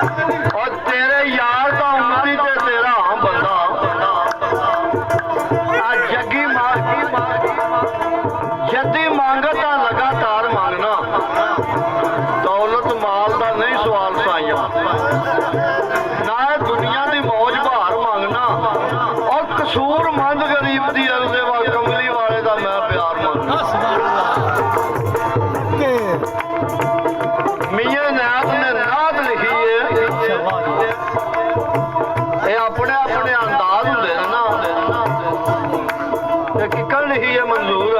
और तेरे यार का उमरी ते तेरा बंदा जगी जदी मांगता लगातार मांगना दौलत माल का नहीं सवाल साइया ना दुनिया की मौज भार मांगना और कसूर मंद गरीब की अर्जे वा कमली वाले का मैं प्यार मांगना मियां नाथ ने नाथ लिखी है ये अपने अपने अंदाज होंगे ना किकल लिखी है मंजूर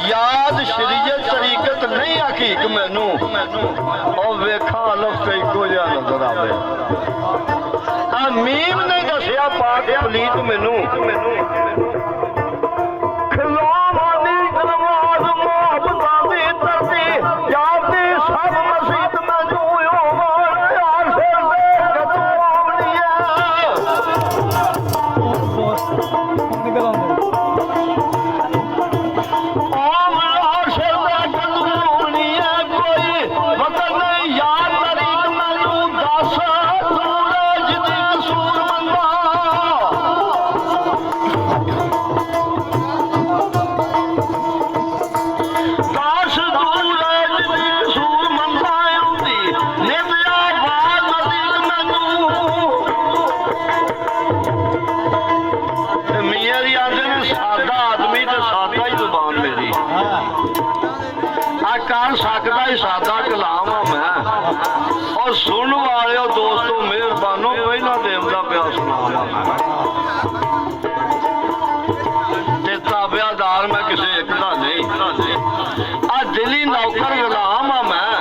याद शरीयत तरीकत नहीं हकीक मैनू और वेखा लफ्ज़ इको जिहा नजर आवे मीम ने दसिया पाक पलीत मैनू ਸਕਦਾ ਹੀ ਸਾਦਾ ਕਲਾਮ ਆ ਮੈਂ। ਔਰ ਸੁਣਨ ਵਾਲਿਓ ਦੋਸਤੋ ਮਿਹਰਬਾਨੋ ਪਹਿਲਾਂ ਦੇਵਦਾ ਪਿਆ ਸੁਣਾਵਾਂ ਮੈਂ ਤੇ ਤਾਬਿਆਦਾਰ ਮੈਂ ਕਿਸੇ ਇੱਕ ਦਾ ਨਹੀਂ। ਆ ਦਿਲੀ ਨੌਕਰ ਗੁਲਾਮ ਆ ਮੈਂ।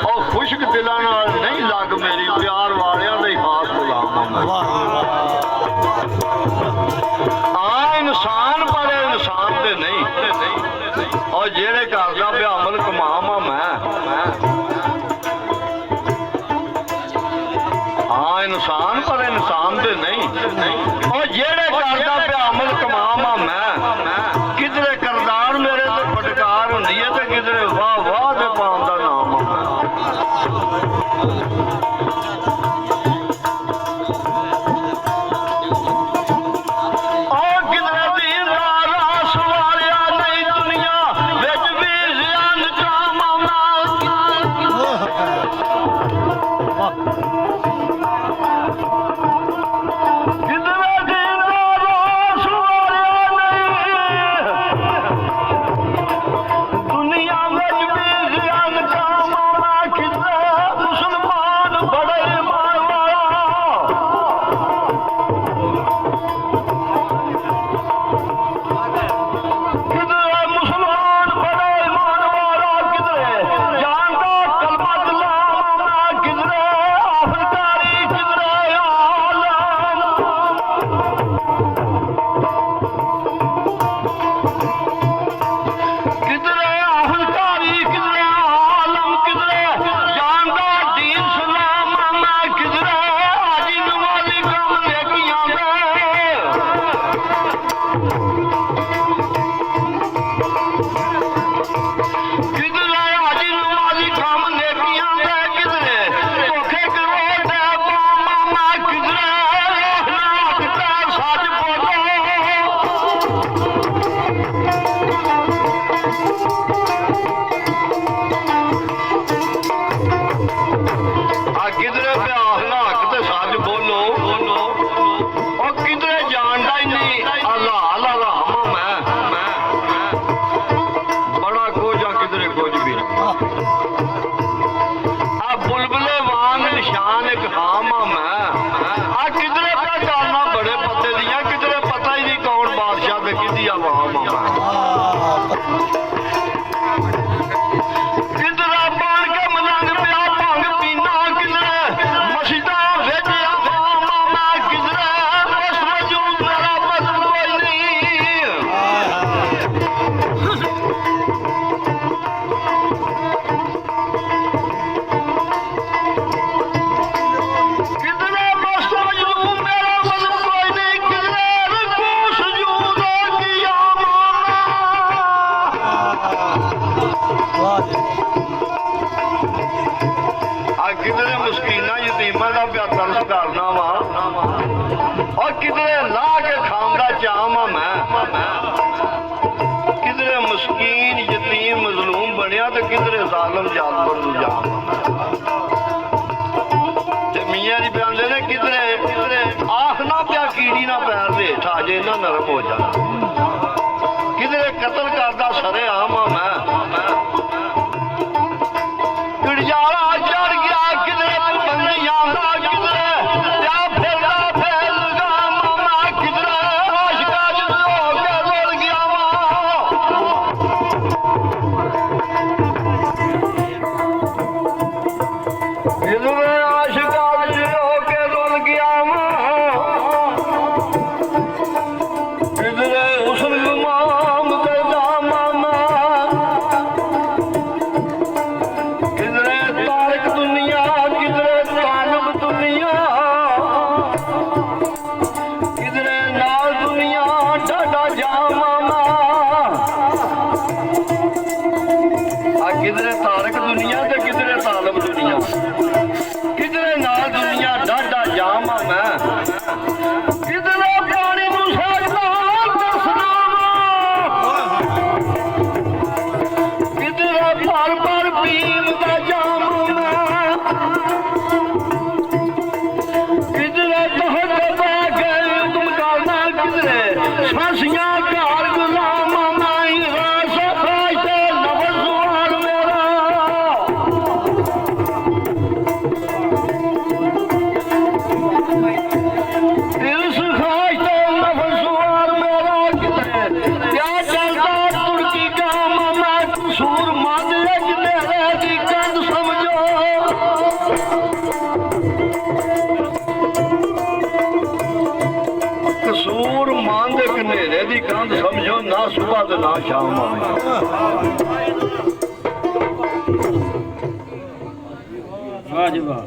ਔਰ ਖੁਸ਼ਕ ਦਿਲਾਂ ਨਾਲ ਨਹੀਂ ਲੱਗ ਮੇਰੀ ਪਿਆਰ ਵਾਲਿਆਂ ਦਾ ਹੀ ਖਾਸ ਗੁਲਾਮ ਆ ਮੈਂ। ਆ ਇਨਸਾਨ ਪਰ ਇਨਸਾਨ ਤੇ ਨਹੀਂ। ਔਰ ਜਿਹੜੇ ਕਰਦਾ ਪਿਆ ਅਮਲ ਕਮਾਮ ਆ ਮੈਂ। ਹਾਂ ਇਨਸਾਨ ਪਰ ਇਨਸਾਨ ਤੇ ਨਹੀਂ। ਔਰ ਜਿਹੜੇ ਕਰਦਾ ਪਿਆ ਅਮਲ ਕਮਾਮ ਆ ਮੈਂ। ਕਿਧਰੇ ਕਰਦਾਰ ਮੇਰੇ ਤੇ ਫਟਕਾਰ ਹੁੰਦੀ ਹੈ ਤੇ ਕਿਧਰੇ ਵਾਹ ਵਾਹ ਦੇ ਪਾਉਣ ਦਾ ਨਾਮ ਆ किधरे जालम जानवर नूं जाम ते मियां जी बयानदे ने किधरे आखना पिया कीड़ी ना पैर दे हेठ अजे ना नरम हो जाना किधरे कतल करदा सरे आम मैं किड़जाला चढ़ गया किधरे बंदियां किधरे या फिरदा फैल गा मामा किधरे आशिका च हो के रुल गया किधरे आशिका च हो के रुल गया किधरे हुस्न गुमाम दे दामा किधरे तारक दुनिया किधरे तालब दुनिया किधरे नाल दुनिया डाडा जामा किधरे तारक दुनिया ते किधरे तालब दुनिया किधरे नाल दुनिया डाडा जामा मैं किधरे पानी नूं सकदा दसना किधरे भर भर पीन दा जाम मैं किधरे तहत बागे हुक्म करना किधरे फांसियां कार गुलाम मैं रास खाते नफस वाल मेरा ਹੋ ਨਾ ਸੁਬਹ ਤੇ ਨਾ ਸ਼ਾਮ ਆਵੇ। ਵਾਹ ਜੀ ਵਾਹ।